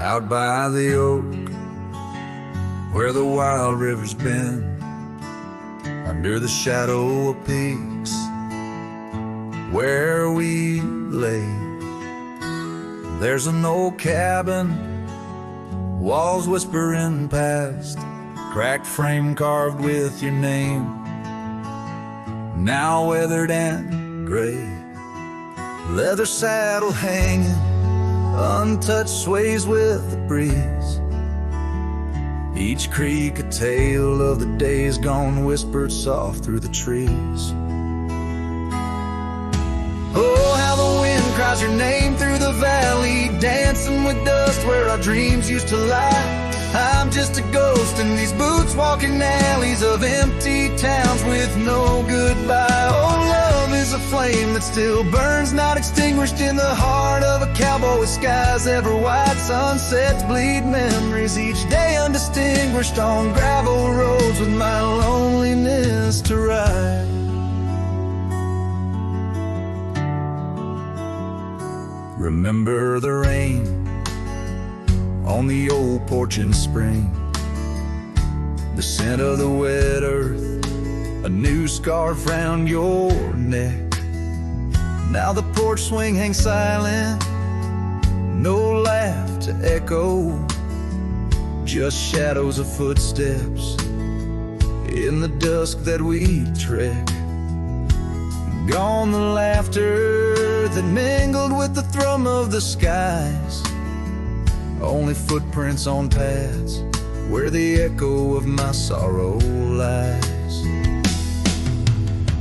out by the oak, where the wild river's been, under the shadow of peaks, where we lay. There's an old cabin, walls whispering past, cracked frame carved with your name, now weathered and gray. Leather saddle hanging, untouched, sways with the breeze. Each creak a tale of the days gone, whispered soft through the trees. Oh, how the wind cries your name through the valley, dancing with dust where our dreams used to lie. I'm just a ghost in these boots, walking alleys of empty towns with no goodbye. Oh, love is a flame that still burns, not extinguished, in the heart of a cowboy with skies ever white. Sunsets bleed memories each day, undistinguished on gravel roads with my loneliness to ride. Remember the rain on the old porch in spring, the scent of the wet earth, a new scarf round your neck. Now the porch swing hangs silent, no laugh to echo, just shadows of footsteps in the dusk that we trek. Gone the laughter that mingled with the thrum of the skies, only footprints on paths where the echo of my sorrow lies.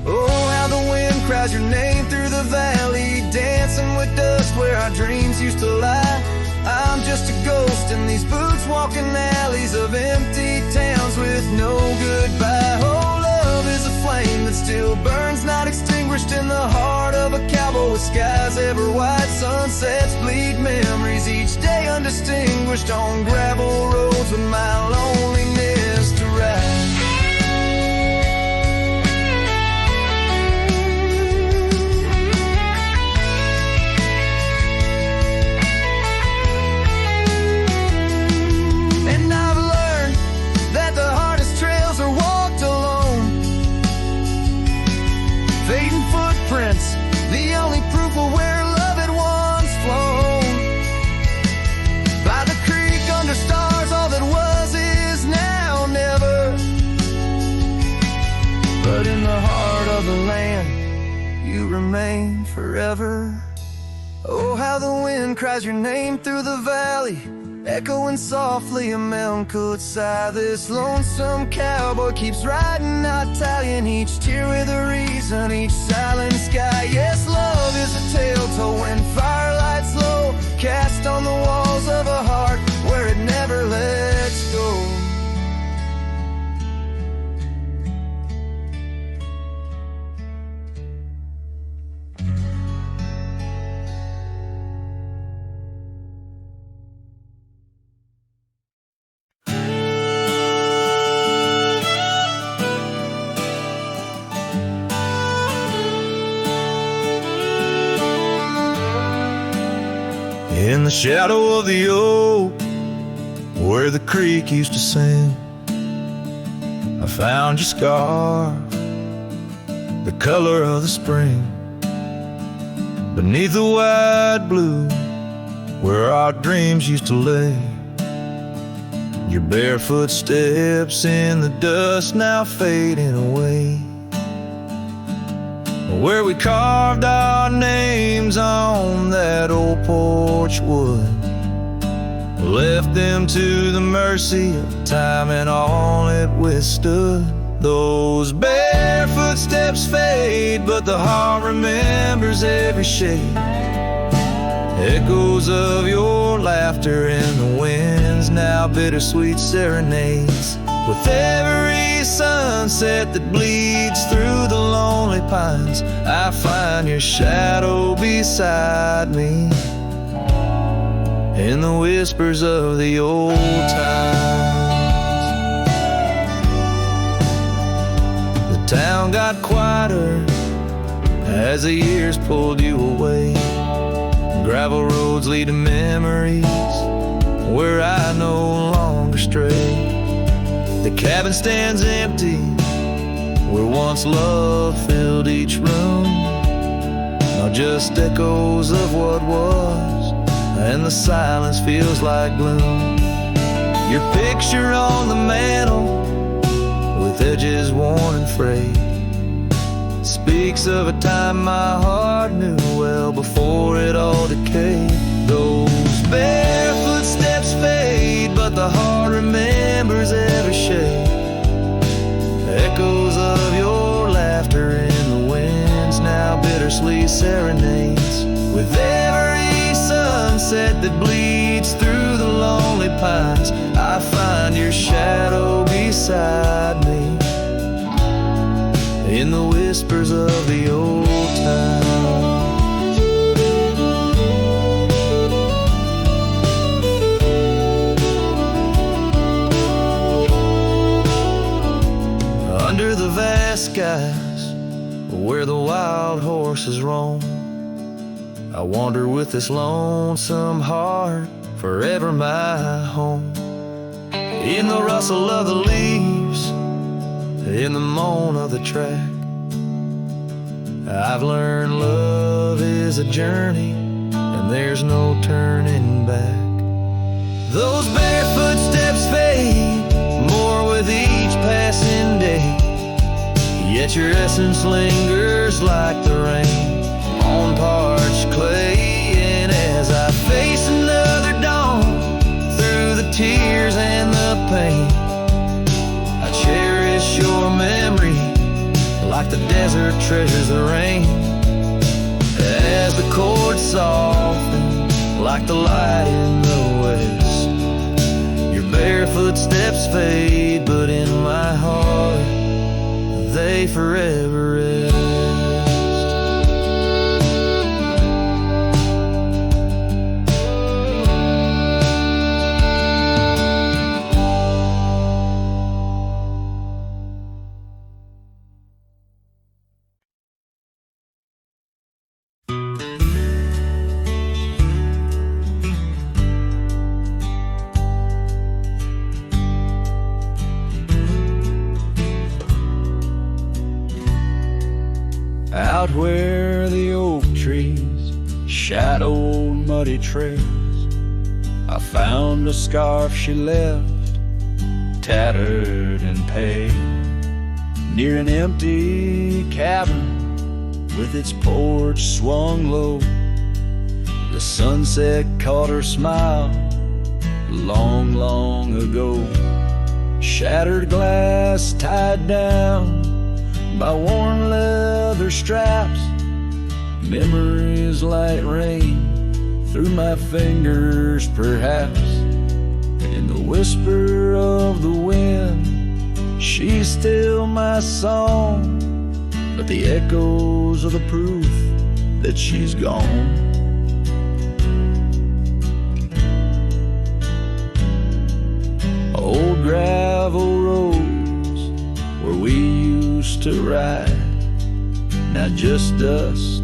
Oh, how the wind cries your name through the valley, dancing with dust where our dreams used to lie. I'm just a ghost in these boots, walking alleys of empty towns with no goodbye. Oh, love is a flame that still burns, not extinguished, in the heart of a cowboy with skies ever white. Sunsets bleed memories each day, undistinguished on gravel roads with my loneliness to ride. The only proof of where love had once flown. By the creek under stars, all that was is now never. But in the heart of the land, you remain forever. Oh, how the wind cries your name through the valley, echoing softly a melancholy sigh. This lonesome cowboy keeps riding, not tallying each tear with a reason, each silent sky. Yes, love is a tale told when firelight's low, cast on the walls of a heart where it never lets go. In the shadow of the oak, where the creek used to sing, I found your scarf, the color of the spring. Beneath the wide blue, where our dreams used to lay, your barefoot steps in the dust now fading away. Where we carved our names on that old porch wood, left them to the mercy of time and all it withstood. Those barefoot steps fade, but the heart remembers every shade. Echoes of your laughter in the winds, now bittersweet serenades. With every sunset that bleeds through the lonely pines, I find your shadow beside me in the whispers of the old times. The town got quieter as the years pulled you away. Gravel roads lead to memories where I no longer stray. The cabin stands empty, where once love filled each room. Now just echoes of what was, and the silence feels like gloom. Your picture on the mantle, with edges worn and frayed, speaks of a time my heart knew well before it all decayed. Those barefoot steps fade, but the heart remembers every shade. Echoes of your laughter in the winds now bittersweet serenades. With every sunset that bleeds through the lonely pines, I find your shadow beside me in the whispers of the old time. Under the vast skies, where the wild horses roam, I wander with this lonesome heart, forever my home. In the rustle of the leaves, in the moan of the track, I've learned love is a journey, and there's no turning back. Those barefoot steps fade, more with each passing day, yet your essence lingers like the rain on parched clay. And as I face another dawn, through the tears and the pain, I cherish your memory like the desert treasures the rain. As the chords soften like the light in the west, your barefoot steps fade, but in my heart they forever rest. Out where the oak trees shadowed muddy trails, I found a scarf she left, tattered and pale, near an empty cabin with its porch swung low. The sunset caught her smile long, long ago. Shattered glass tied down by worn leather straps, memories like rain through my fingers perhaps. In the whisper of the wind, she's still my song, but the echoes are the proof that she's gone. Old gravel roads where we used to ride, now just dust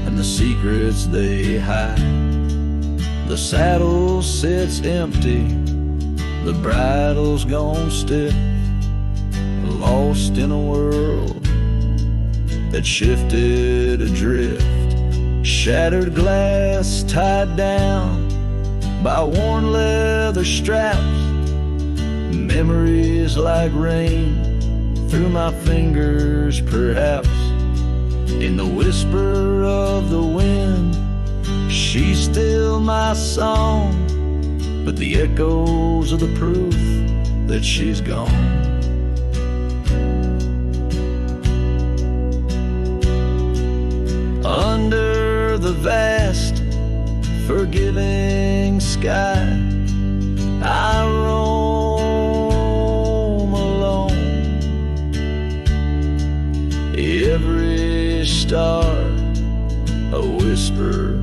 and the secrets they hide. The saddle sits empty, the bridle's gone stiff, lost in a world that shifted adrift. Shattered glass tied down by worn leather straps, memories like rain through my fingers perhaps. In the whisper of the wind, she's still my song, but the echoes are the proof that she's gone. Under the vast, forgiving sky, I roam alone. Every star a whisper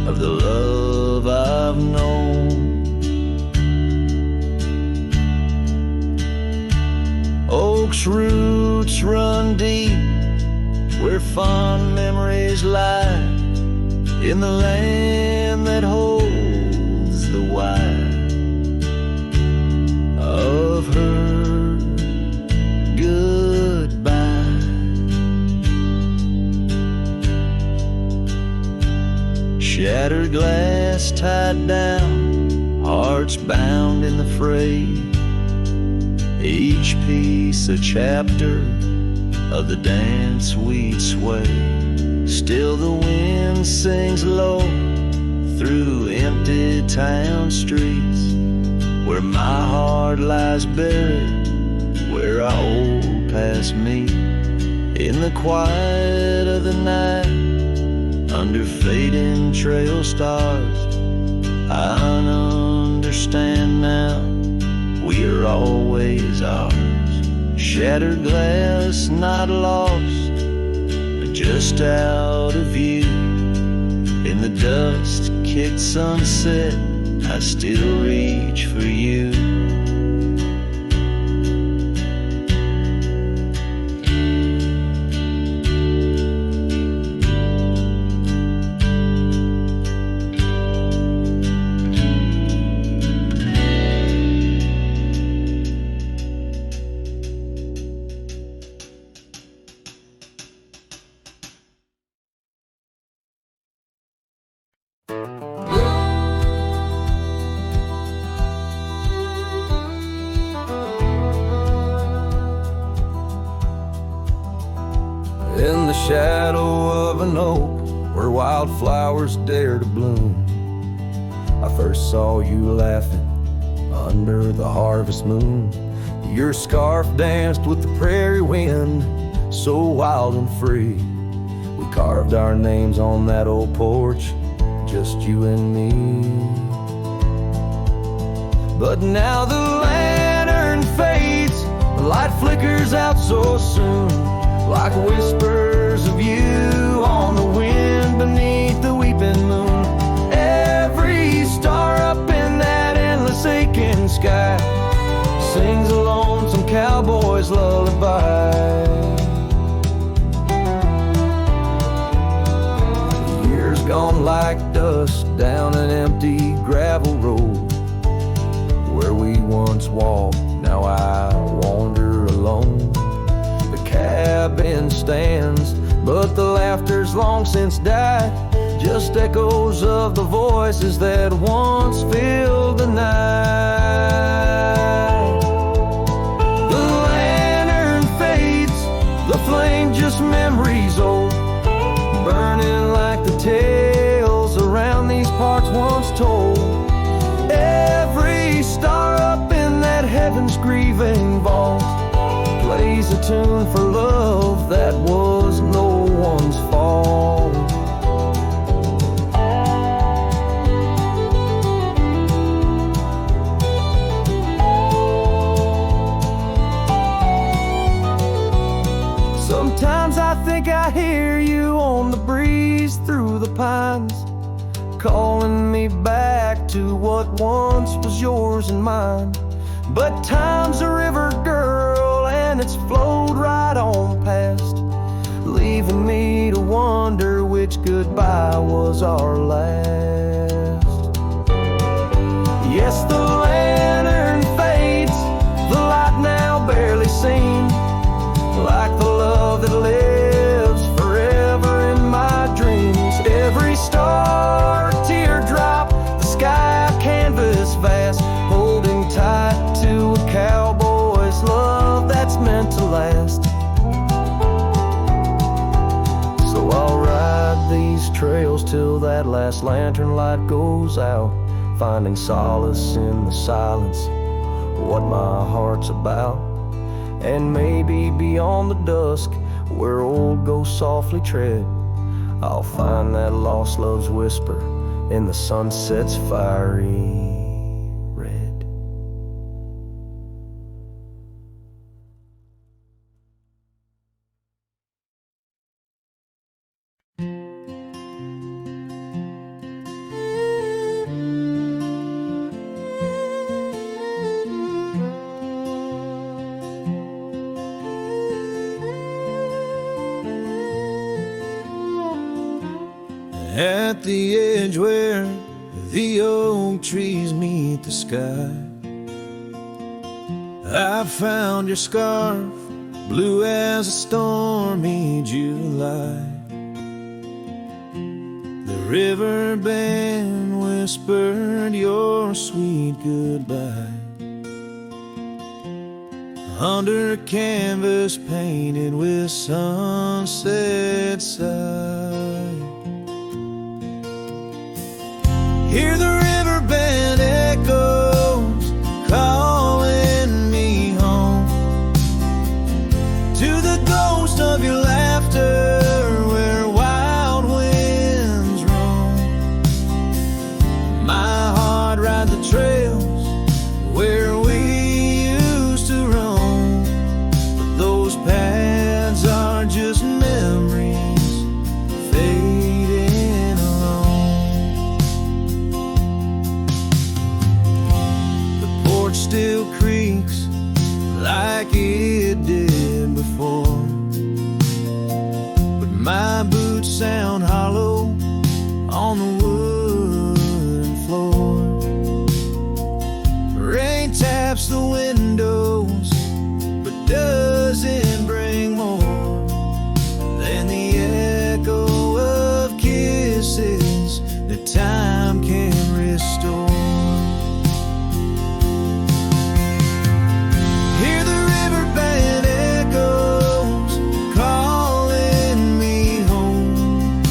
of the love I've known. Oak's roots run deep where fond memories lie, in the land that holds the wide of her goodbye. Shattered glass tied down, hearts bound in the fray, each piece a chapter of the dance we'd sway. Still the wind sings low through empty town streets, where my heart lies buried, where our old past meet. In the quiet of the night, under fading trail stars, I understand now, we are always ours. Shattered glass not lost, but just out of view. In the dust-kicked sunset, I still reach for you. In the shadow of an oak, where wildflowers dare to bloom, I first saw you laughing under the harvest moon. Your scarf danced with the prairie wind, so wild and free. We carved our names on that old porch, just you and me. But now the lantern fades, the light flickers out so soon, like whispers of you on the wind beneath the weeping moon. Every star up in that endless aching sky sings a lonesome cowboy's lullaby. Years gone like dust down an empty gravel road, where we once walked, now I wander alone. Cabin stands, but the laughter's long since died, just echoes of the voices that once filled the night. The lantern fades, the flame just memories old, burning like the tales around these parts once told. Every star up in that heaven's grieving vault plays a tune for love that was no one's fault. Sometimes I think I hear you on the breeze through the pines, calling me back to what once was yours and mine. But time's a river, girl, and it's flowed right on past, leaving me to wonder which goodbye was our last. Yes, the lantern fades, the light now barely seen, like the love that lives forever in my dreams. Every star a teardrop, the sky a canvas vast, holding tight to a cowboy's love that's meant to last. So I'll ride these trails till that last lantern light goes out, finding solace in the silence, what my heart's about. And maybe beyond the dusk, where old ghosts softly tread, I'll find that lost love's whisper in the sunset's fiery red. At the edge where the oak trees meet the sky. I found your scarf, blue as a stormy July. The river band whispered your sweet goodbye under a canvas painted with sunset side. Hear the river band echoes calling me home to the ghost of your laughter where wild winds roam. My heart rides the trails where we used to roam, but those paths are just memories fading alone. The porch still creaks like it did before, but my boots sound hollow on the wooden floor. Rain taps the windows, but doesn't bring more than the echo of kisses that time can restore. Hear the river band echoes calling me home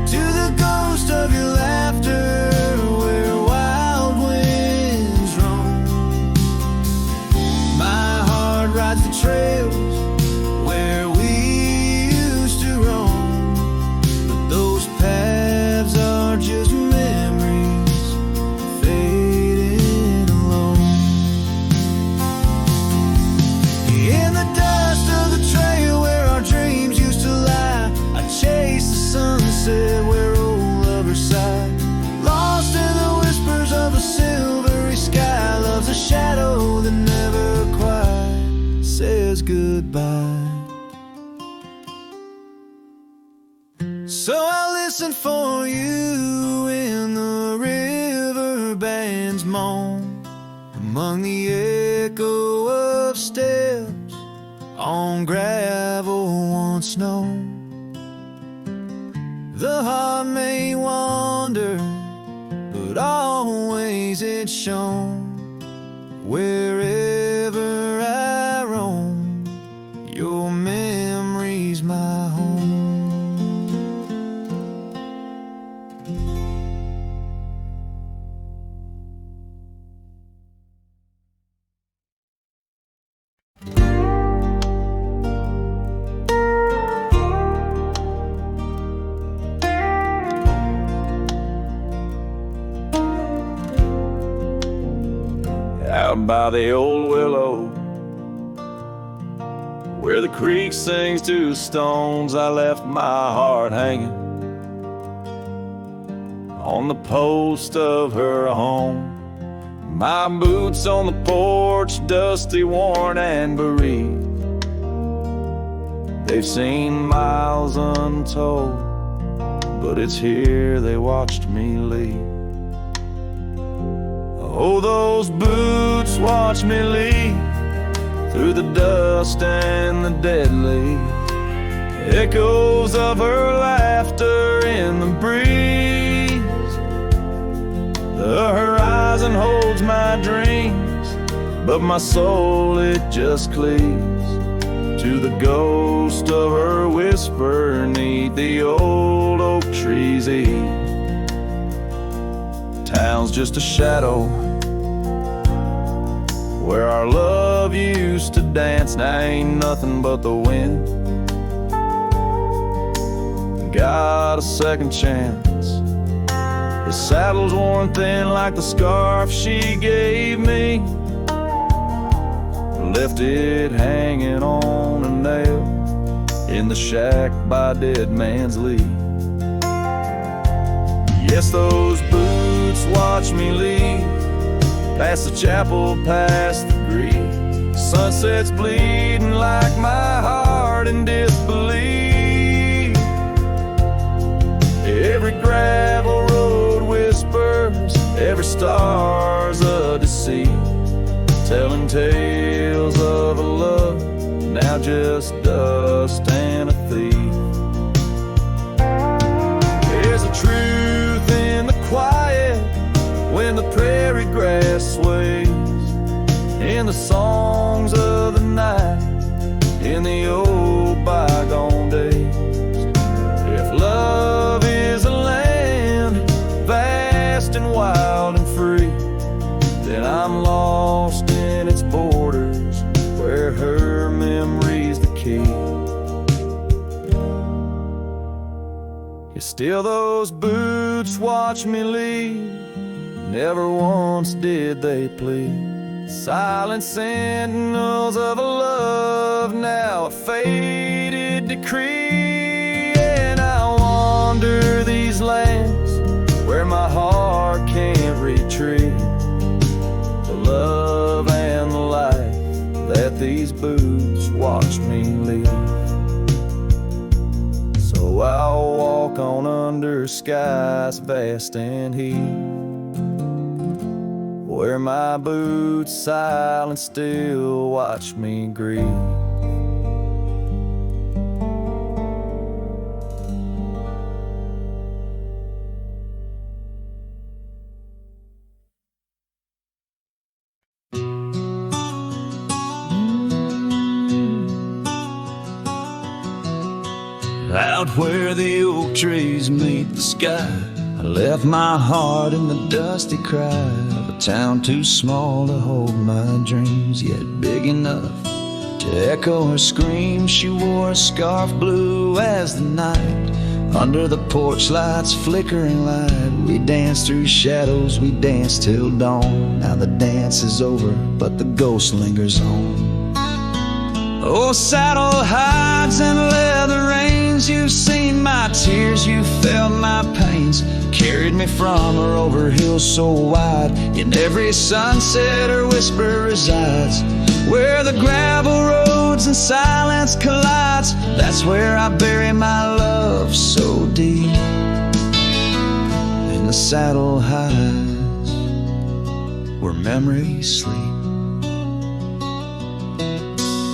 to the ghost of your laughter where wild winds roam. My heart rides the trails where we used to roam, but those paths are just memories fading alone. In the dust of the trail where our dreams used to lie, I chase the sunset where old lovers sigh. Lost in the whispers of a silvery sky, love's a shadow that never quite says goodbye. So I listen for you in the river band's moan, among the echo of steps on gravel once known. The heart may wander, but always it's shown. Wherever I roam, your memory's my home. Out by the old willow, where the creek sings to stones, I left my heart hanging on the post of her home. My boots on the porch, dusty, worn, and bereaved. They've seen miles untold, but it's here they watched me leave. Oh, those boots watch me leave through the dust and the dead leaves. Echoes of her laughter in the breeze. The horizon holds my dreams, but my soul, it just cleaves to the ghost of her whisper 'neath the old oak trees eave. Town's just a shadow where our love used to dance. Now ain't nothing but the wind. Got a second chance. The saddle's worn thin like the scarf she gave me. Left it hanging on a nail in the shack by Dead Man's Leave. Yes, those boots watch me leave, past the chapel, past the grief. Sunset's bleeding like my heart in disbelief. Every gravel road whispers stars of deceit, telling tales of a love now just dust and a thief. There's a truth in the quiet when the prairie grass sways, in the songs of the night, in the old bygone days. If love is a land vast and wild and free, then I'm lost in its borders, where her memory's the key. Yet still those boots watch me leave, never once did they plead. Silent sentinels of a love, now a faded decree. And I wander these lands where my heart can't retreat the love and the life that these boots watch me leave. So I'll walk on under skies vast and heat, where my boots silent still watch me grieve. Out where the oak trees meet the sky, I left my heart in the dusty cry of a town too small to hold my dreams, yet big enough to echo her scream. She wore a scarf blue as the night, under the porch lights flickering light. We danced through shadows, we danced till dawn. Now the dance is over, but the ghost lingers on. Oh, saddle hides and leather reins, you've seen my tears, you felt my pains. Carried me from her over hills so wide, in every sunset her whisper resides. Where the gravel roads and silence collides, that's where I bury my love so deep. In the saddle hides where memories sleep.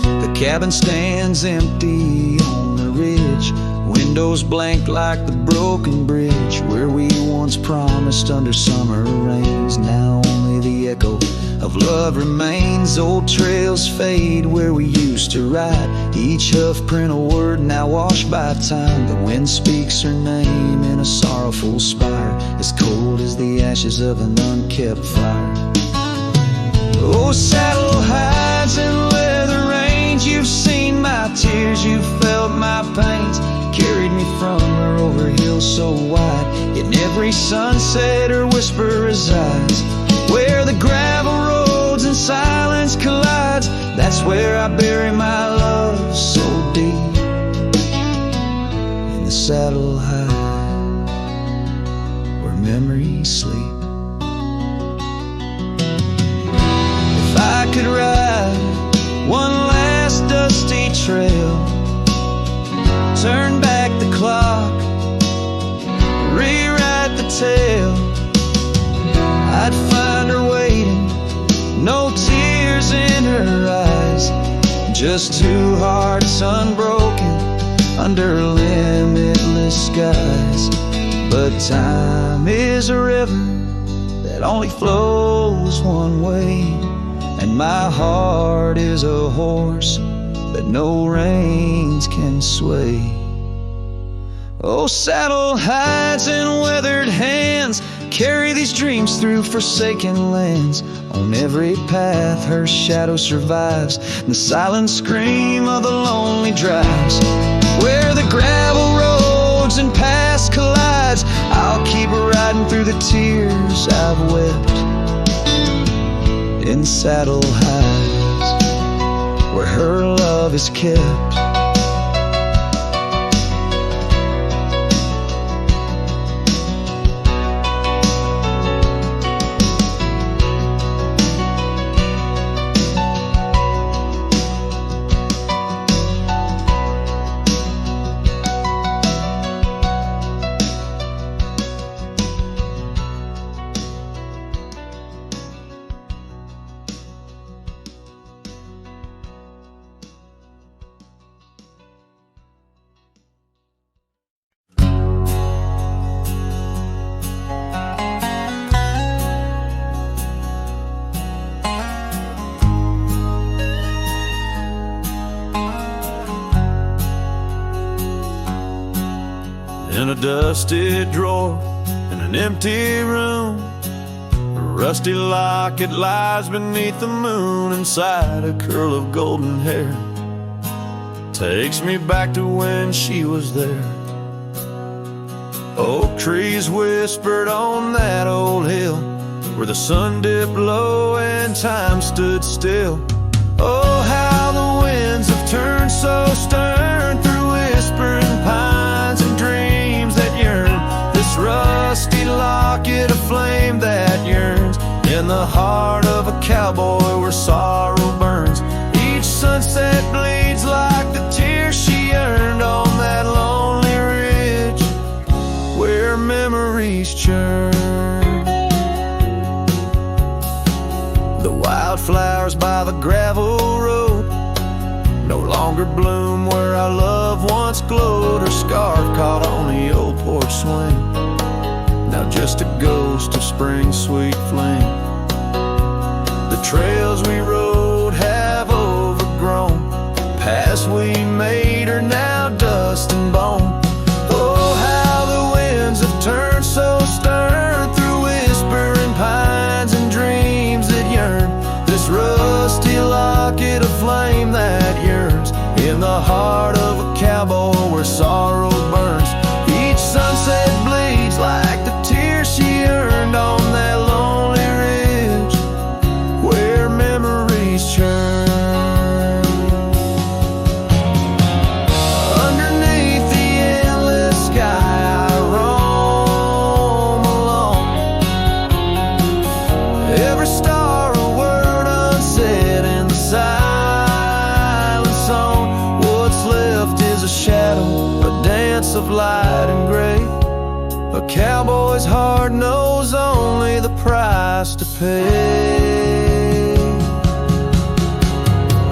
The cabin stands empty on the ridge, windows blank like the broken bridge where we once promised under summer rains. Now only the echo of love remains. Old trails fade where we used to ride, each hoof print a word now washed by time. The wind speaks her name in a sorrowful spire, as cold as the ashes of an unkept fire. Oh, saddle hides and leather reins, you've seen my tears, you've felt my pains. Carried me from her over hills so wide, in every sunset her whisper resides. Where the gravel roads and silence collides, that's where I bury my love so deep. In the saddle hides where memories sleep. If I could ride one last dusty trail, turn back the clock, rewrite the tale, I'd find her waiting, no tears in her eyes, just two hearts unbroken under limitless skies. But time is a river that only flows one way, and my heart is a horse that no reins can sway. Oh, saddle hides and weathered hands carry these dreams through forsaken lands. On every path her shadow survives, the silent scream of the lonely drives. Where the gravel roads and past collides, I'll keep riding through the tears I've wept. In saddle hides where her love is kept. in a dusty drawer in an empty room. A rusty locket lies beneath the moon. Inside a curl of golden hair takes me back to when she was there. Oak trees whispered on that old hill where the sun dipped low and time stood still. Oh, how the winds have turned so stern through whispering pines and dreams that yearn. This rusty locket of flame that yearns in the heart of a cowboy where sorrow burns. Each sunset bleeds like the tears she earned on that lonely ridge where memories churn. The wildflowers by the gravel road no longer bloom where our love once glowed. Her scarf caught on the old porch swing, now just a ghost of spring's sweet flame. The trails we rode have overgrown, paths we made are now dust and bone. Oh, how the winds have turned so stern through whispering pines and dreams that yearn. This rusty locket of flame that yearns in the heart of a cowboy where sorrow burns. Each sunset bleeds like the tears she earned on that lonely ridge where memories churn. Underneath the endless sky I roam alone. Every star a word unsaid in the silent song. What's left is a shadow, a dance of light and gray. A cowboy's heart knows only the price to pay.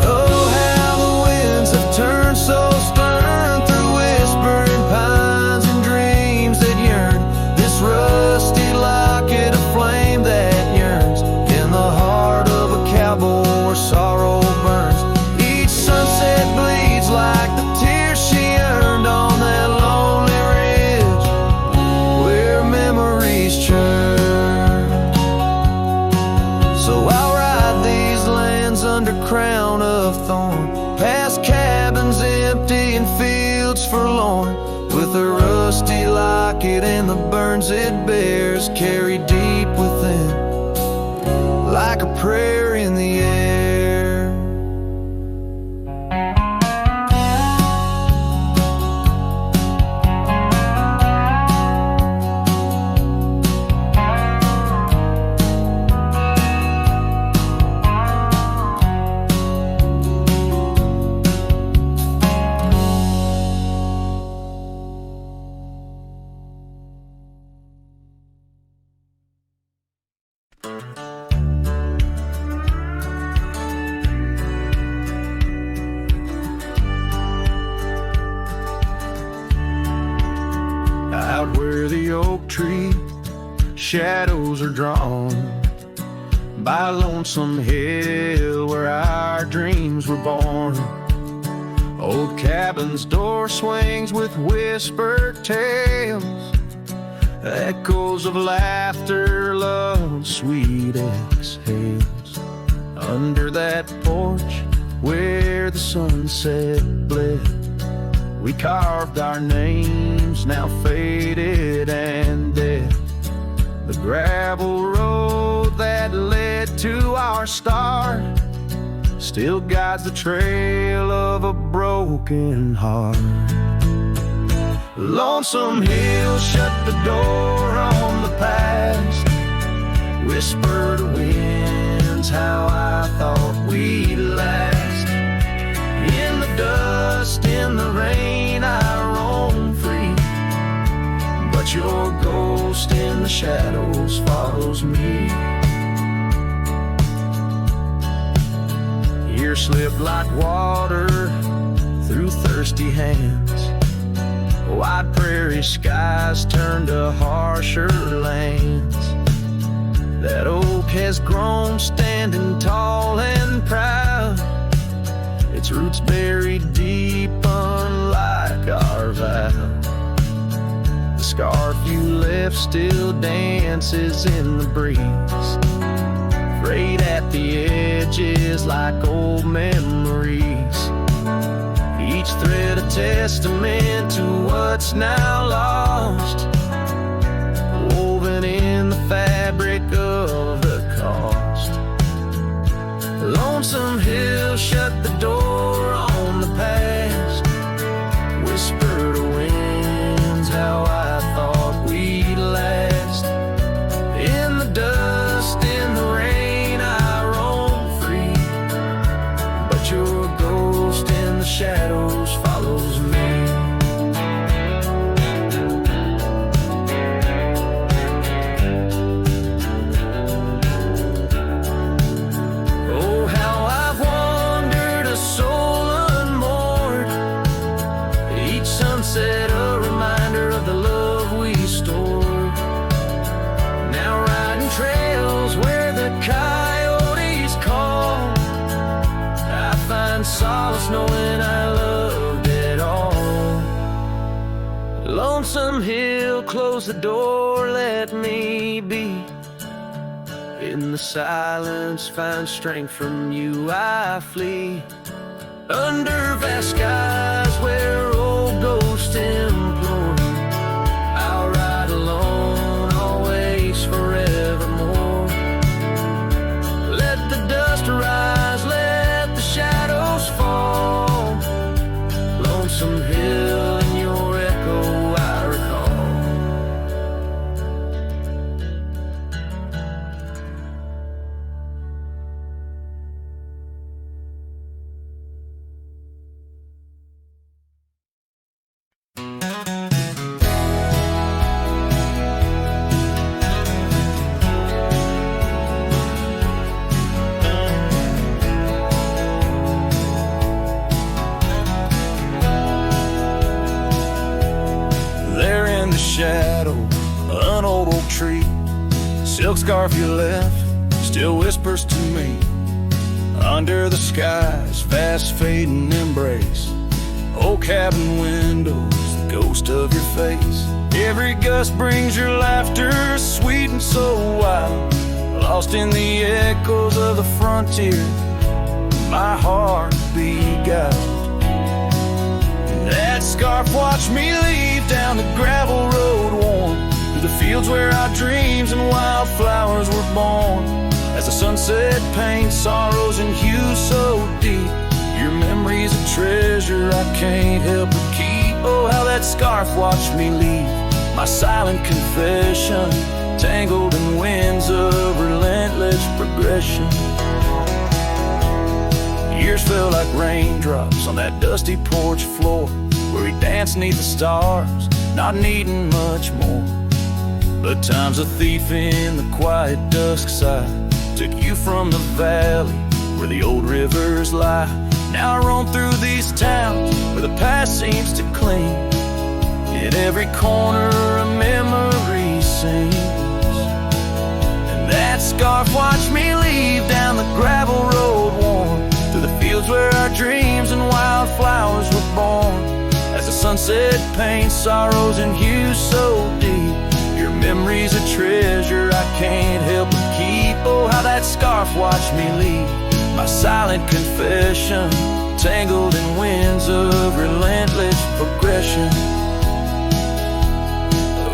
Oh, how the winds have turned so stern through whispering pines and dreams that yearn. This rusty locket of flame that yearns in the heart of a cowboy where sorrow burns. Each sunset bleeds like the tears she earned on that lonely ridge where memories churn. So I'll ride these lands under crown of thorn, past cabins empty and fields forlorn, with a rusty locket and the burns it bears carried deep within like a prayer in the air. Out where the oak tree shadows are drawn by a lonesome hill where our dreams were born. Old cabin's door swings with whispered tales, echoes of laughter, love, sweet exhales. Under that porch where the sunset bled, we carved our names, now faded and dead. The gravel road that led to our start still guides the trail of a broken heart. Lonesome hills shut the door on the past, whispered winds how I thought we'd last. In the dust, in the rain, I roam free, but your ghost in the shadows follows me. Years slip like water through thirsty hands, wide prairie skies turn to harsher lands. That oak has grown standing tall and proud, its roots buried deep unlike our vow. scarf you left still dances in the breeze, frayed at the edges like old memories, each thread a testament to what's now lost, woven in the fabric of the cost. Lonesome Hill shut the door on the past, whisper to winds how I thought we'd last. In the dust, in the rain, I roam free, but your ghost in the shadows follows me. Sunset, a reminder of the love we stored. Now riding trails where the coyotes call, I find solace knowing I loved it all. Lonesome Hill, close the door, let me be. In the silence, find strength from you, I flee. Under vast skies where old ghosts implore, I'll ride alone, always, forevermore. Let the dust rise, let the shadows fall. Lonesome Hill and your echo I recall. Shadow, an old oak tree, silk scarf you left still whispers to me. Under the sky's fast fading embrace, old cabin windows, the ghost of your face. Every gust brings your laughter, sweet and so wild, lost in the echoes of the frontier. My heart beguiled. That scarf watched me leave down the gravel road worn, through the fields where our dreams and wildflowers were born. As the sunset paints sorrows and hues so deep, your memory's a treasure I can't help but keep. Oh, how that scarf watched me leave, my silent confession, tangled in winds of relentless progression. Years felt like raindrops on that dusty porch floor, where we danced neath the stars, not needing much more. But time's a thief in the quiet dusk side, took you from the valley where the old rivers lie. Now I roam through these towns where the past seems to cling. In every corner a memory sings. And that scarf watched me leave down the gravel road worn, through the fields where our dreams and wildflowers were born. As the sunset paints sorrows and hues so deep, your memory's a treasure I can't help but keep. Oh, how that scarf watched me leave, my silent confession, tangled in winds of relentless progression.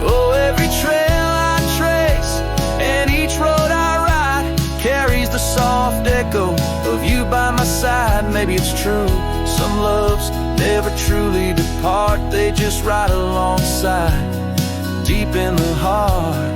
Oh, every trail I trace and each road I ride carries the soft echo of you by my side. Maybe it's true, some loves never truly depart, they just ride alongside, deep in the heart.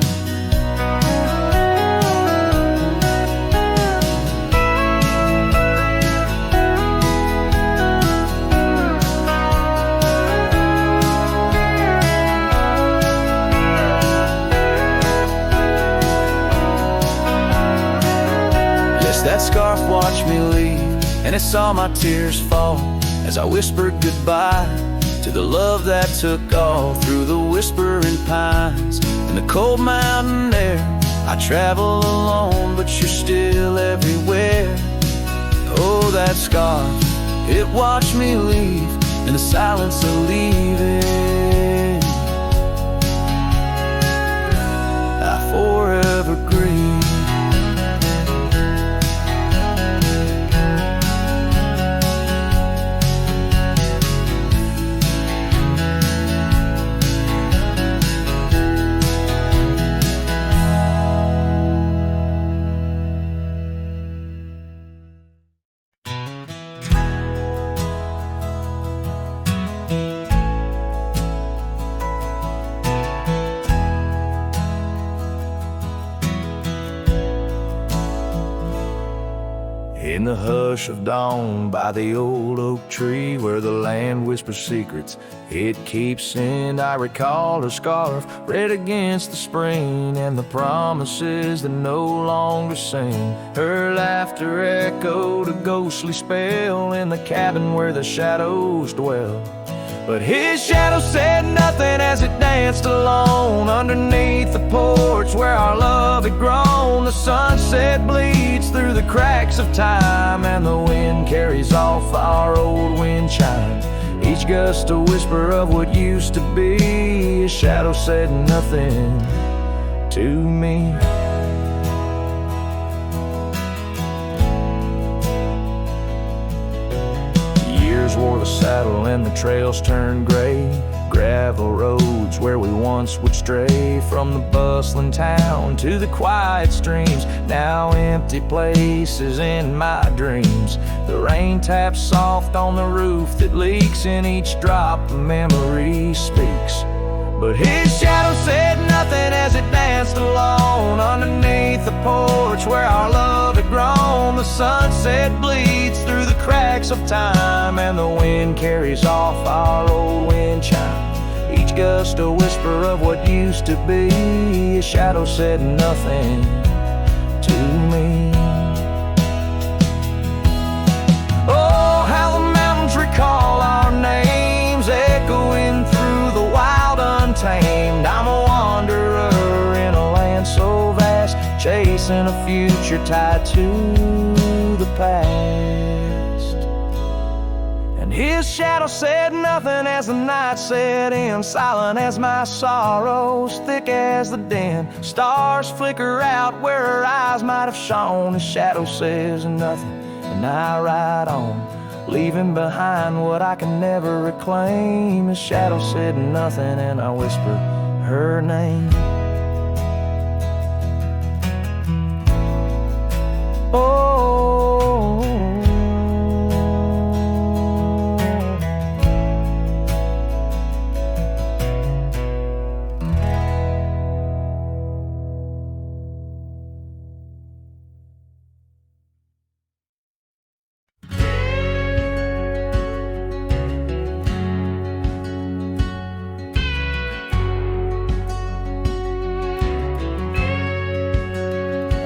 Yes, that scarf watched me leave, and it saw my tears fall as I whispered goodbye to the love that took all through the whispering pines. In the cold mountain air, I travel alone, but you're still everywhere. Oh, that scarf, it watched me leave in the silence of leaving. In the hush of dawn by the old oak tree where the land whispers secrets it keeps in, I recall her scarf red against the spring and the promises that no longer sing. Her laughter echoed a ghostly spell in the cabin where the shadows dwell. But his shadow said nothing as it danced alone underneath the porch where our love had grown. The sunset bleeds through the cracks of time and the wind carries off our old wind chime. Each gust a whisper of what used to be. His shadow said nothing to me. Years wore the saddle and the trails turned gray. Gravel roads where we once would stray, from the bustling town to the quiet streams, now empty places in my dreams. The rain taps soft on the roof that leaks, in each drop a memory speaks. But his shadow said nothing as it danced alone underneath the porch where our love had grown. The sunset bleeds through the cracks of time and the wind carries off our old wind chime. Each gust a whisper of what used to be. His shadow said nothing to me. Oh, how the mountains recall our names, echoing through the wild untamed. I'm a wanderer in a land so vast, chasing a future tied to the past. And his shadow said nothing as the night set in, silent as my sorrows, thick as the din. Stars flicker out where her eyes might have shone. His shadow says nothing and I ride on, leaving behind what I can never reclaim. His shadow said nothing and I whispered her name. Oh,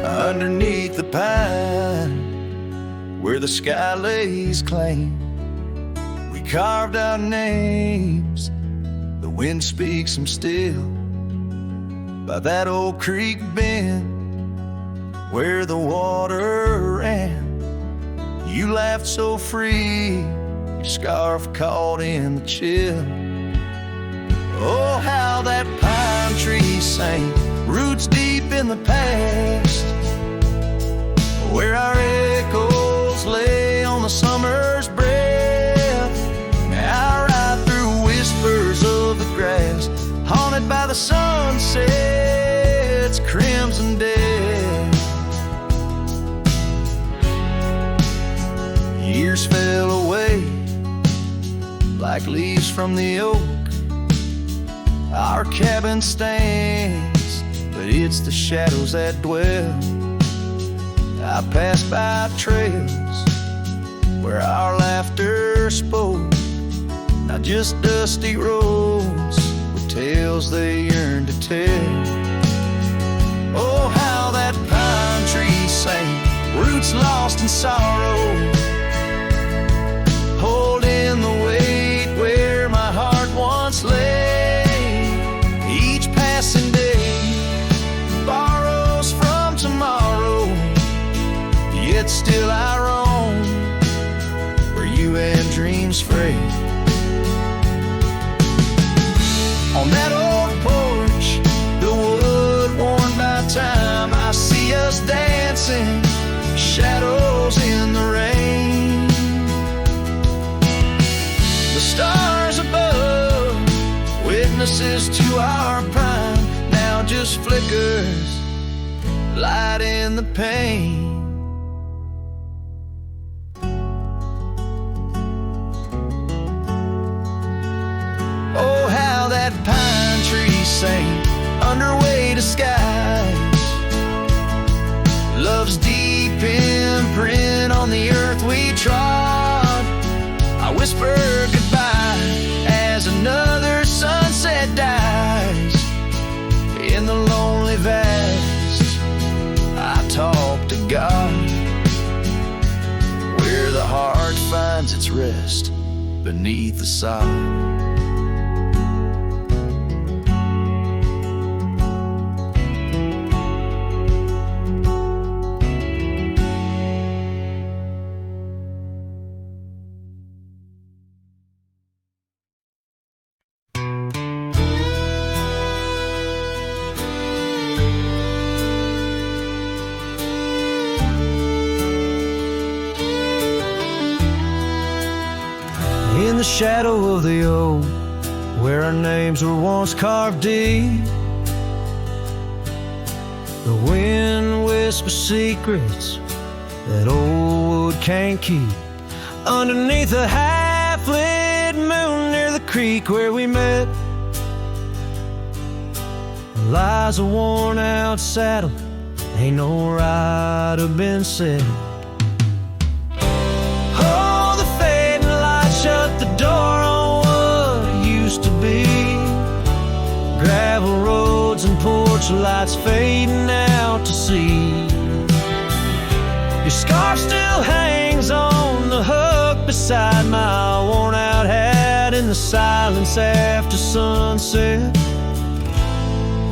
underneath the pine where the sky lays claim, we carved our names. The wind speaks them still by that old creek bend where the water ran. You laughed so free, your scarf caught in the chill. Oh, how that pine tree sang, roots deep in the past, where our echoes lay on the summer's breath. I ride through whispers of the grass, haunted by the sunset's crimson death. Years fell away like leaves from the oak. Our cabin stands, but it's the shadows that dwell. I passed by trails where our laughter spoke, not just dusty roads with tales they yearn to tell. Oh, how that pine tree sang, roots lost in sorrow, holding the weight where my heart once lay. Each passing day borrows from tomorrow, yet still I roam where you and dreams fray. On that old porch, the wood worn by time, I see us dancing, shadows in the rain. The stars above, witnesses to our prime, now just flickers, light in the pain. Oh, how that pine tree sang under weighted skies, love's deep imprint on the beneath the side. In the shadow of the oak, where our names were once carved deep, the wind whispers secrets that old wood can't keep. Underneath a half-lit moon near the creek where we met lies a worn-out saddle, ain't no rider been set. Shut the door on what used to be. Gravel roads and porch lights fading out to sea. Your scarf still hangs on the hook beside my worn out hat in the silence after sunset.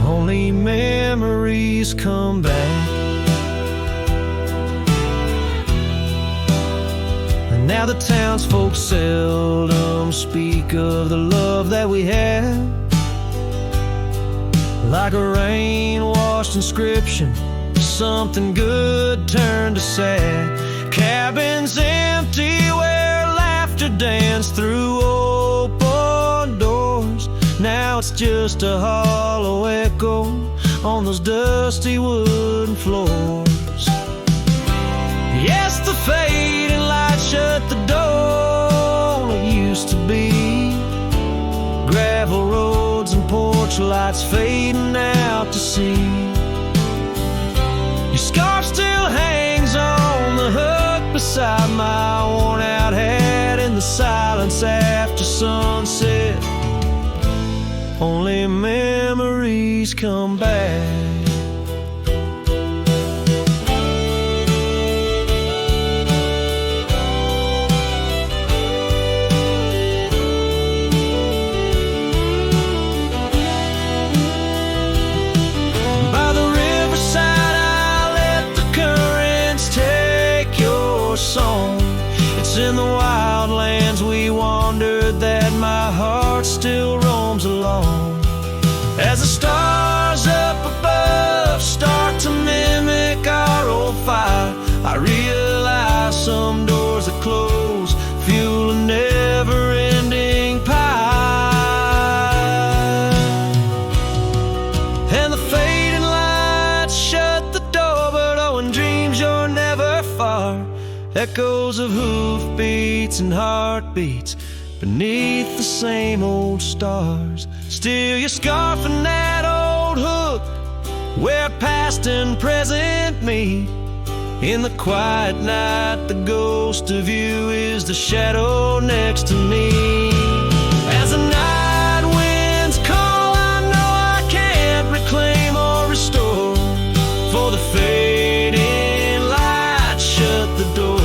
Only memories come back. Now the townsfolk seldom speak of the love that we had. Like a rain-washed inscription, something good turned to sad. Cabins empty where laughter danced through open doors. Now it's just a hollow echo on those dusty wooden floors. Yes, the fading light shut the door. It used to be gravel roads and porch lights fading out to sea. Your scarf still hangs on the hook beside my worn out hat in the silence after sunset. Only memories come back. Song. It's in the wildlands we wandered that my heart still roams along. As the stars up above start to mimic our old fire, I realize some doors that close fuel a never-ending pie. And the fading lights shut the door, but oh, in dreams you're never far. Echoes of hoofbeats and heartbeats beneath the same old stars. Still your scarf and that old hook where past and present meet. In the quiet night, the ghost of you is the shadow next to me. As the night winds call, I know I can't reclaim or restore. For the fading light shut the door.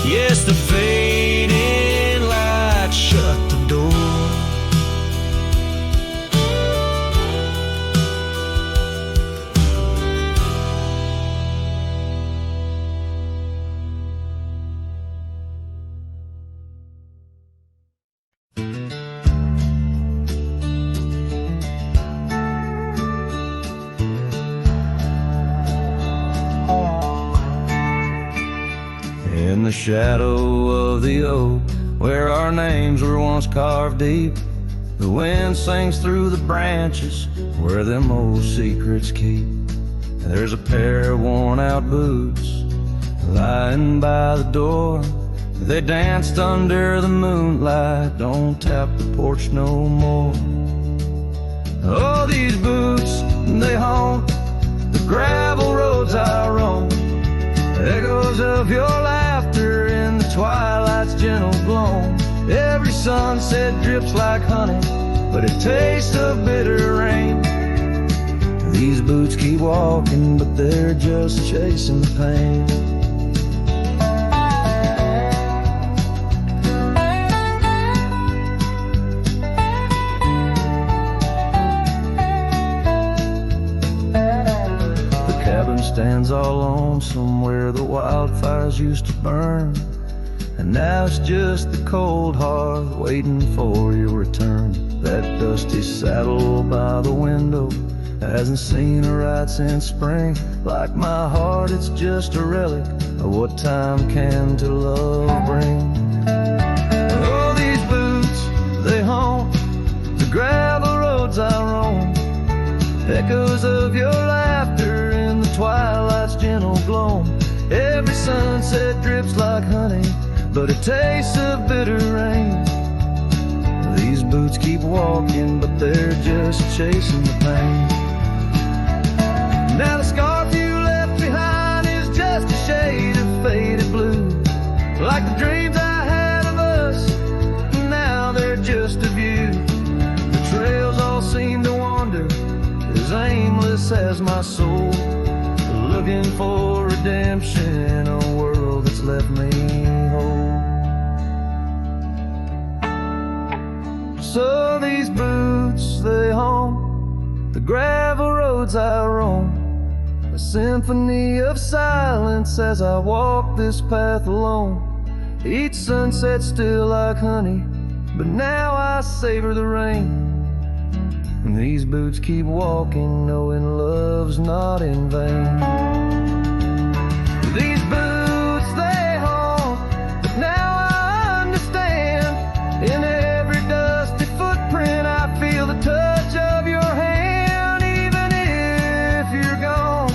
Yes, the fading light shut the door. In the shadow of the oak, where our names were once carved deep, the wind sings through the branches where them old secrets keep. There's a pair of worn out boots lying by the door. They danced under the moonlight, don't tap the porch no more. Oh, these boots, they haunt the gravel roads I roam. Echoes of your laughter in the twilight's gentle gloam. Every sunset drips like honey, but it tastes of bitter rain. These boots keep walking, but they're just chasing the pain. stands all lonesome where the wildfires used to burn. And now it's just the cold hearth waiting for your return. That dusty saddle by the window hasn't seen a ride since spring. Like my heart, it's just a relic of what time can to love bring. Oh, these boots, they haunt the gravel roads I roam. Echoes of your laughter in the twilight's gentle gloam. Every sunset drips like honey, but it tastes of bitter rain. These boots keep walking, but they're just chasing the pain. Now the scarf you left behind is just a shade of faded blue. Like the dreams I had of us, now they're just of you. The trails all seem to wander, as aimless as my soul, looking for redemption in a world that's left me whole. So these boots, they haunt the gravel roads I roam. A symphony of silence as I walk this path alone. Each sunset still like honey, but now I savor the rain. And these boots keep walking, knowing love's not in vain. These boots, they haunt, but now I understand. In every dusty footprint I feel the touch of your hand. Even if you're gone,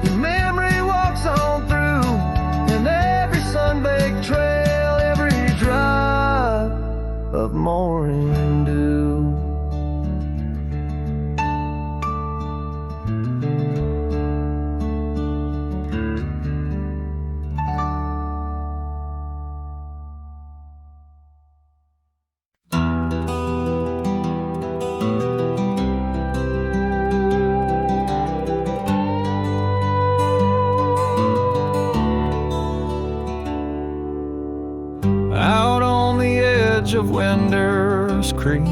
your memory walks on through. And every sun-baked trail, every drop of morning dew. Out on the edge of Winder's Creek,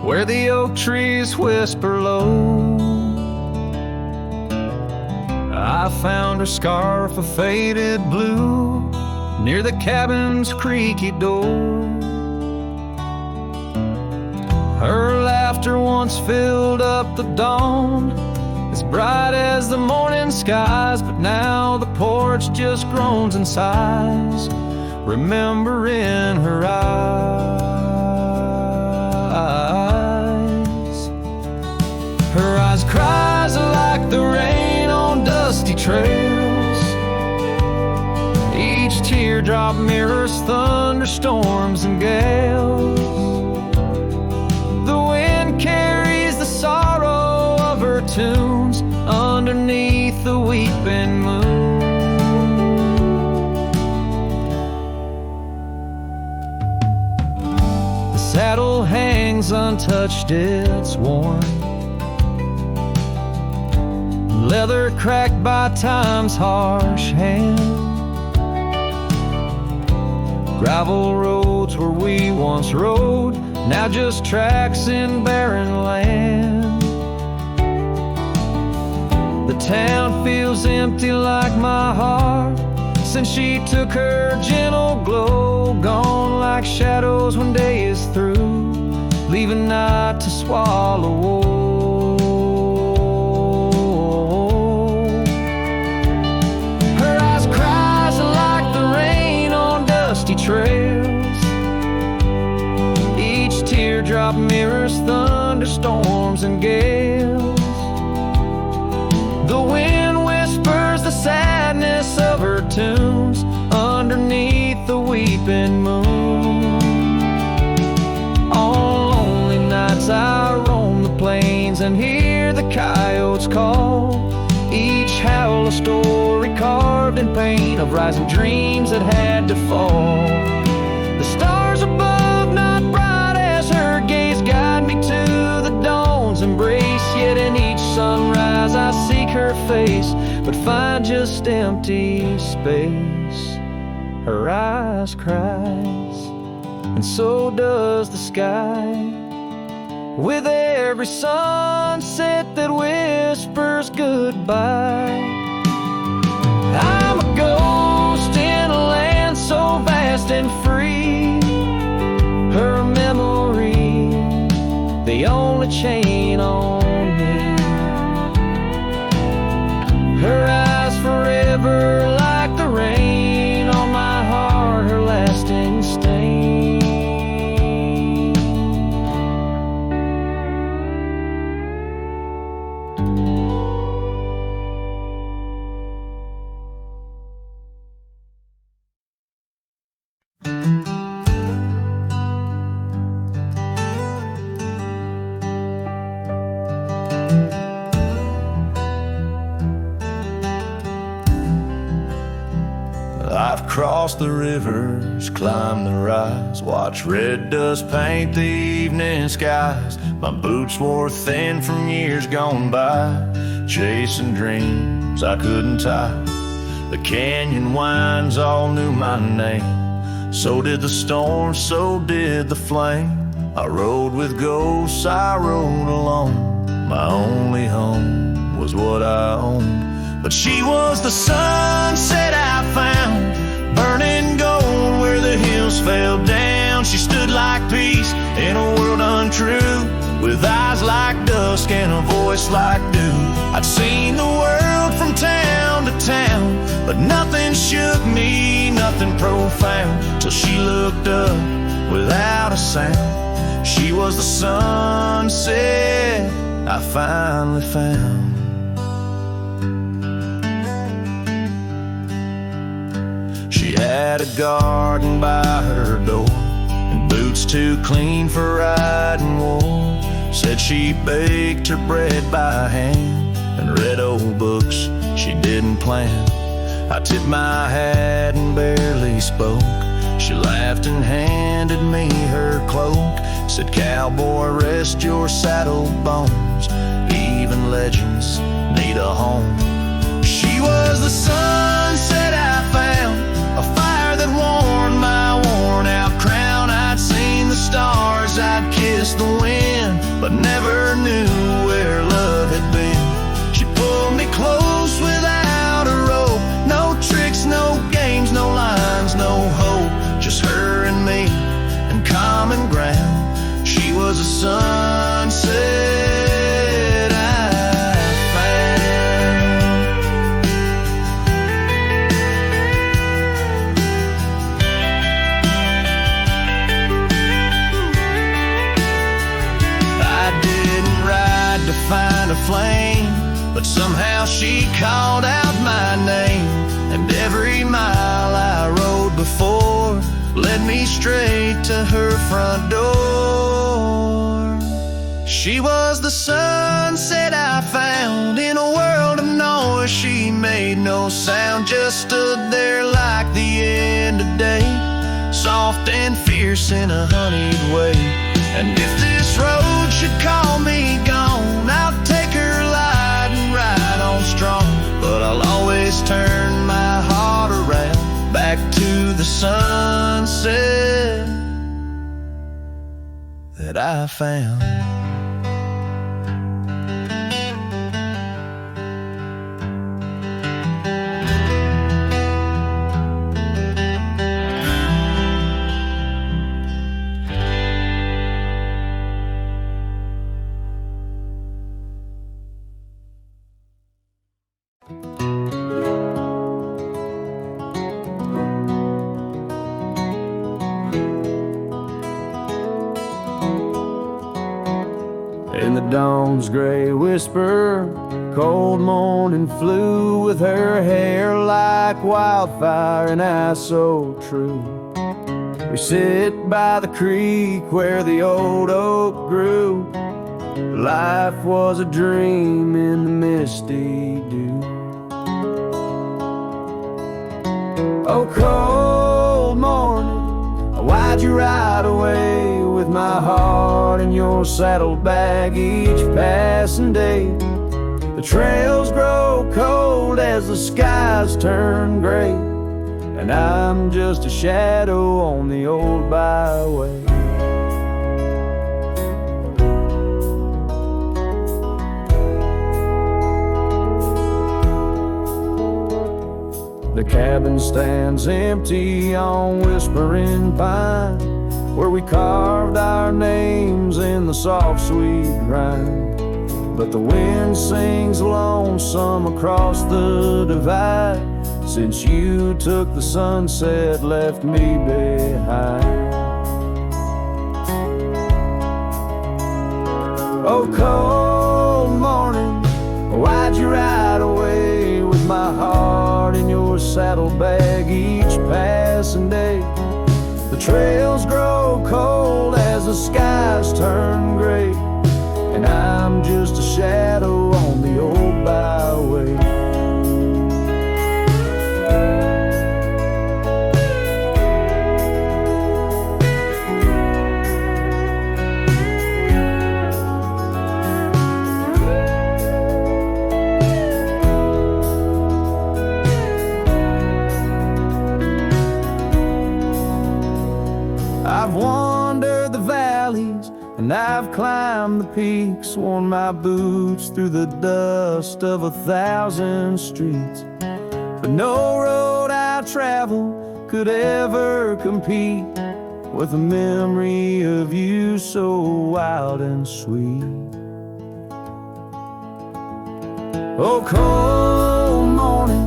where the oak trees whisper low, I found her scarf of faded blue near the cabin's creaky door. Her laughter once filled up the dawn, as bright as the morning skies, but now the porch just groans and sighs, remembering her eyes. Her eyes cries like the rain on dusty trails. Each teardrop mirrors thunderstorms and gales. The wind carries the sorrow of her tunes underneath the weeping moon. The saddle hangs untouched, it's worn, leather cracked by time's harsh hand. Gravel roads where we once rode, now just tracks in barren land. The town feels empty like my heart since she took her gentle glow. Gone like shadows when day is through, leaving night to swallow woe. Her eyes cries like the rain on dusty trails. Each teardrop mirrors thunderstorms and gales. The wind whispers the sadness of her tunes underneath the weeping moon. On lonely nights I roam the plains and hear the coyotes call. Each howl a story carved in paint of rising dreams that had to fall. The stars above not bright as her gaze guide me to the dawn's embrace. Yet in each sunrise I seek her face, but find just empty space. Her eyes cries, and so does the sky. With every sunset that whispers goodbye. I'm a ghost in a land so vast and free. Her memory, the only chain on me. Her eyes forever like the rain on my heart, her lasting stain. I've crossed the rivers, climbed the rise, watched red dust paint the evening skies. My boots wore thin from years gone by, chasing dreams I couldn't tie. The canyon winds all knew my name, so did the storm, so did the flame. I rode with ghosts, I rode alone. My only home was what I owned. But she was the sunset I found, burning gold where the hills fell down. She stood like peace in a world untrue, with eyes like dusk and a voice like dew. I'd seen the world from town to town, but nothing shook me, nothing profound, till she looked up without a sound. She was the sunset I finally found. She had a garden by her door, and boots too clean for riding wool. Said she baked her bread by hand and read old books she didn't plan. I tipped my hat and barely spoke. She laughed and handed me her cloak. Said, "Cowboy, rest your saddle bones. Even legends need a home." She was the sunset I found, a fire that warmed my worn-out crown. I'd seen the stars, I'd kissed the wind, but never knew where love had been. She pulled me close without a rope. No tricks, no games, no lines, no hope. Just her and me and common ground. She was a sunset I found. I didn't ride to find a flame, but somehow she called out my name. And every mile I rode before led me straight to her front door. She was the sunset I found in a world of noise. She made no sound, just stood there like the end of day, soft and fierce in a honeyed way. And if this road should call me gone, I'll take her light and ride on strong. But I'll always turn my heart around, back to the sunset that I found. In the dawn's gray whisper, cold morning flew, with her hair like wildfire and eyes so true. We sit by the creek where the old oak grew. Life was a dream in the misty dew. Oh, cold morning, why'd you ride away with my heart in your saddlebag each passing day? The trails grow cold as the skies turn gray, and I'm just a shadow on the old byway. cabin stands empty on Whispering Pine, where we carved our names in the soft sweet rime. But the wind sings lonesome across the divide, since you took the sunset, left me behind. Oh, cold morning, why'd you ride away with my heart in your saddlebag each passing day? The trails grow cold as the skies turn gray, and I'm just a shadow on the old byway. I've wandered the valleys and I've climbed the peaks, worn my boots through the dust of 1,000 streets. But no road I travel could ever compete with the memory of you so wild and sweet. Oh, cold morning,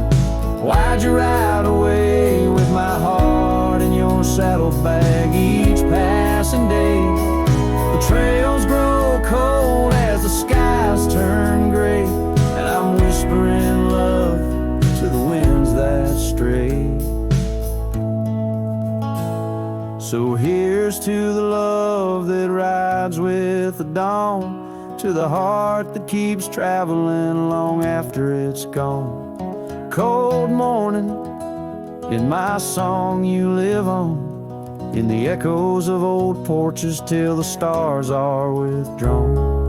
why'd you ride away with my heart in your saddlebag each passing day? The trails grow cold as the skies turn gray, and I'm whispering love to the winds that stray. So here's to the love that rides with the dawn, to the heart that keeps traveling long after it's gone. Cold morning, in my song you live on, in the echoes of old porches till the stars are withdrawn.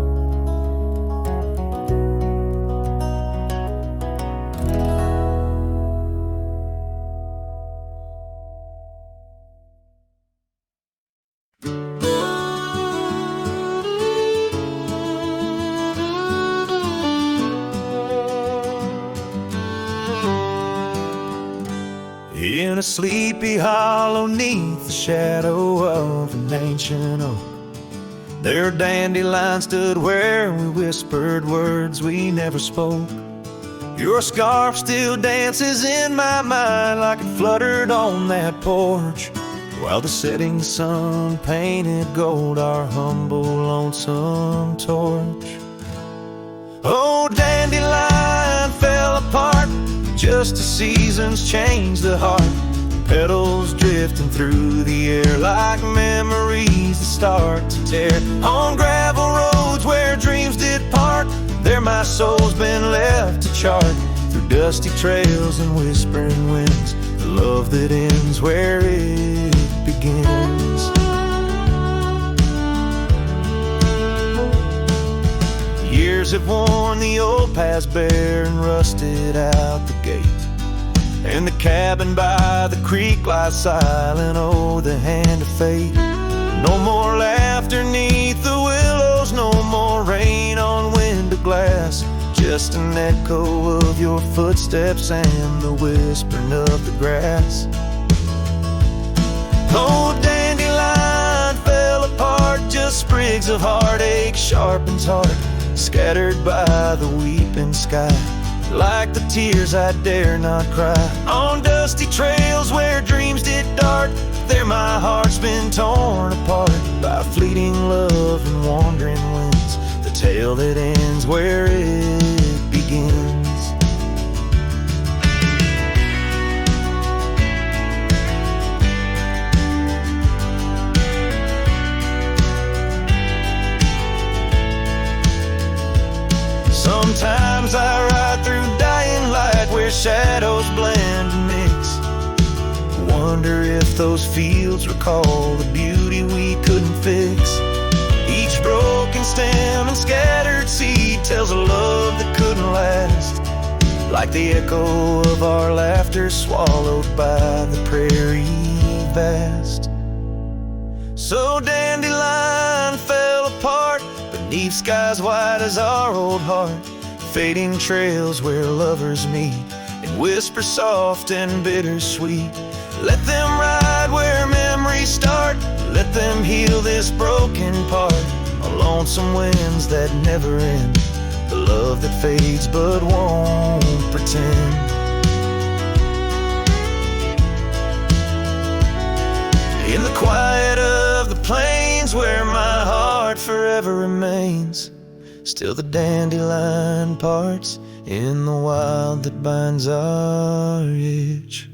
In a sleepy hollow neath the shadow of an ancient oak, there dandelions stood where we whispered words we never spoke. Your scarf still dances in my mind like it fluttered on that porch, while the setting sun painted gold our humble lonesome torch. Oh, dandelion fell apart just as seasons change the heart, petals drifting through the air like memories that start to tear. On gravel roads where dreams did part, there my soul's been left to chart. Through dusty trails and whispering winds, the love that ends where it begins. Years have worn the old paths bare and rusted out the gate, and the cabin by the creek lies silent, oh, the hand of fate. No more laughter neath the willows, no more rain on window glass, just an echo of your footsteps and the whispering of the grass. Oh, dandelion fell apart, just sprigs of heartache sharpens heart, scattered by the weeping sky, like the tears I dare not cry. On dusty trails where dreams did dart, there my heart's been torn apart by fleeting love and wandering winds, the tale that ends where it begins. Sometimes I ride through dying light where shadows blend and mix, wonder if those fields recall the beauty we couldn't fix. Each broken stem and scattered seed tells a love that couldn't last, like the echo of our laughter swallowed by the prairie vast. So dandelion fell apart beneath skies white as our old heart, fading trails where lovers meet, and whisper soft and bittersweet. Let them ride where memories start. Let them heal this broken part. On lonesome winds that never end. The love that fades but won't pretend. In the quiet of the plains where my heart forever remains, still the dandelion parts in the wild that binds our itch.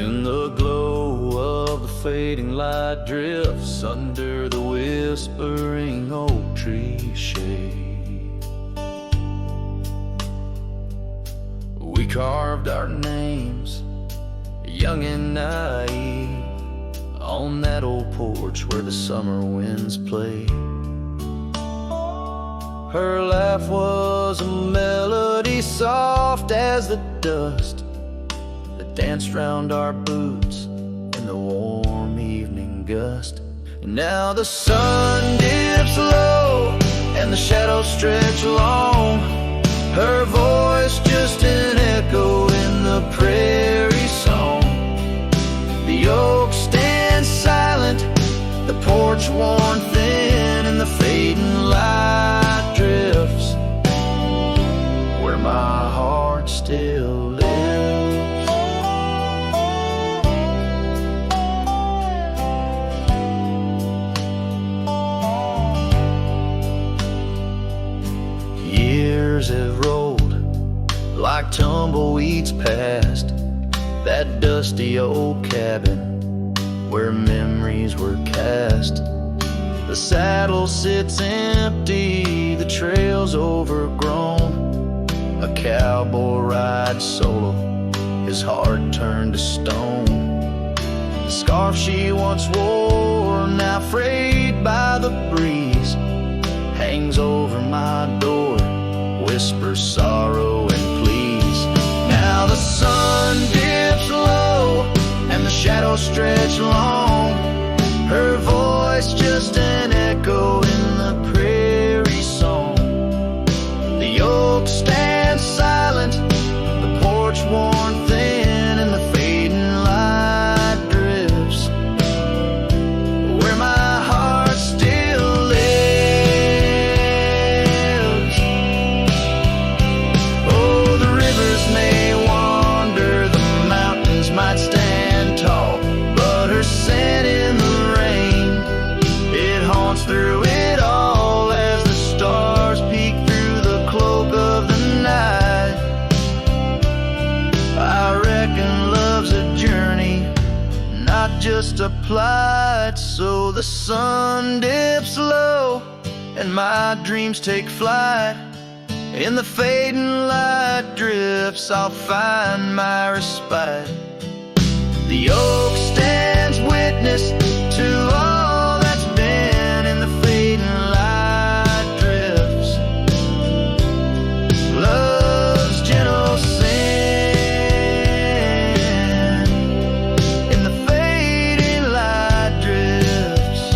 In the glow of the fading light drifts under the whispering oak tree shade. We carved our names, young and naive, on that old porch where the summer winds play. Her laugh was a melody soft as the dust that danced round our boots in the warm evening gust. And now the sun dips low and the shadows stretch long. Her voice just an echo in the prairie song. The oak stands silent, the porch worn thin, and the fading light drifts where my heart still lives. Years have rolled like tumbleweeds past that dusty old cabin where memories were cast. The saddle sits empty, the trail's overgrown. A cowboy rides solo, his heart turned to stone. The scarf she once wore, now frayed by the breeze, hangs over my door, whispers sorrow and pleas. Now the sun dips low and the shadows stretch long. Her voice just an echo in the prairie song. The oak stands silent, the porch worn thin, and the fading light drifts where my heart still lives. Oh, the rivers may wander, the mountains might stand tall, but her scent in the rain, it haunts through it all as the stars peek through the cloak of the night. I reckon love's a journey, not just a plight. So the sun dips low and my dreams take flight. In the fading light drifts I'll find my respite. The oak stands witness to all that's been. In the fading light drifts love's gentle sin. In the fading light drifts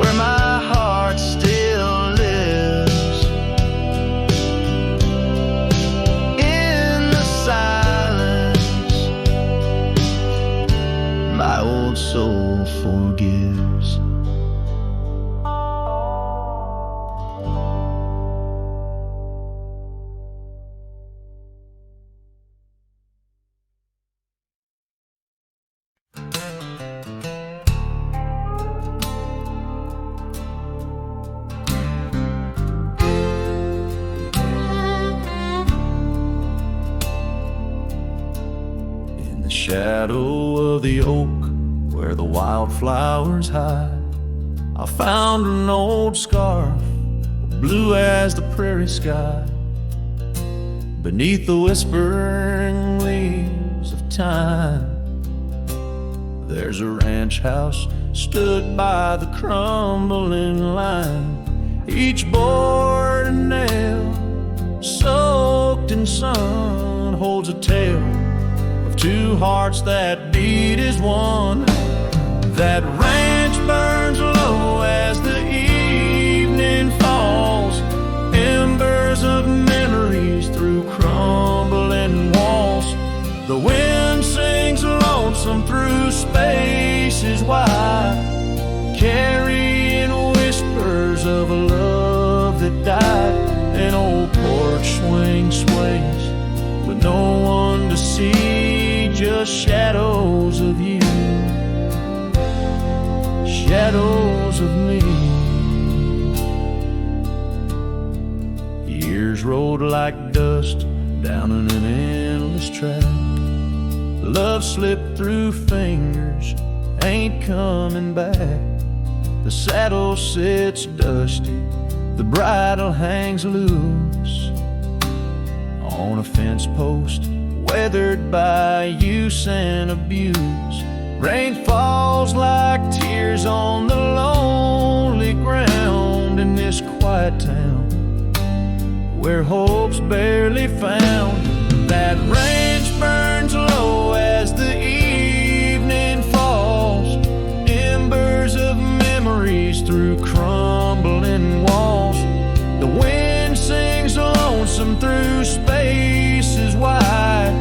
where my heart still lives. In the silence my old soul forgives. In the shadow of the oak where the wildflowers hide, I found an old scarf, blue as the prairie sky. Beneath the whispering leaves of time, there's a ranch house stood by the crumbling line. Each board and nail, soaked in sun, holds a tale two hearts that beat as one. That ranch burns low as the evening falls, embers of memories through crumbling walls. The wind sings lonesome through spaces wide, carrying whispers of a love that died. An old porch swing sways with no one to see, just shadows of you, shadows of me. Years rolled like dust down in an endless track. Love slipped through fingers, ain't coming back. The saddle sits dusty, the bridle hangs loose on a fence post, weathered by use and abuse. Rain falls like tears on the lonely ground in this quiet town where hope's barely found. That ranch burns low as the evening falls, embers of memories through crumbling walls. The wind sings lonesome through spaces wide,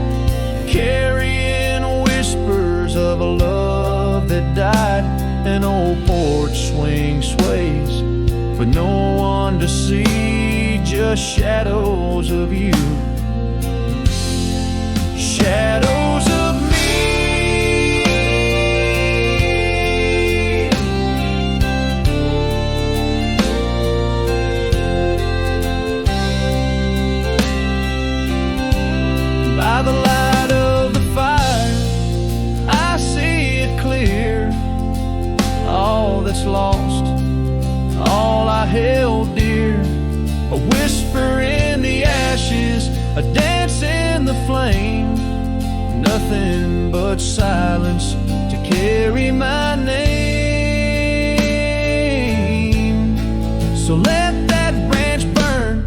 carrying whispers of a love that died. An old porch swing sways with no one to see, just shadows of you, shadows of me. By the light of the fire, I see it clear. All that's lost, all I held dear. A whisper in the ashes, a dance in the flame. Nothing but silence to carry my name. So let that branch burn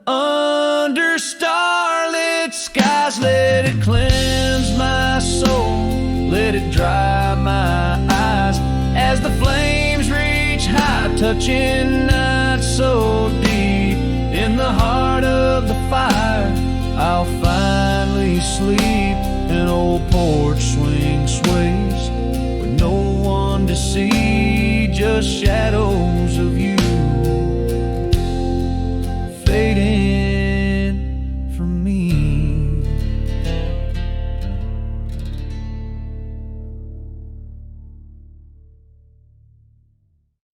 under starlit skies. Let it cleanse my soul, let it dry my eyes as the flames reach high, touching not so deep. In the heart of the fire, I'll finally sleep. An old porch swing sways with no one to see, just shadows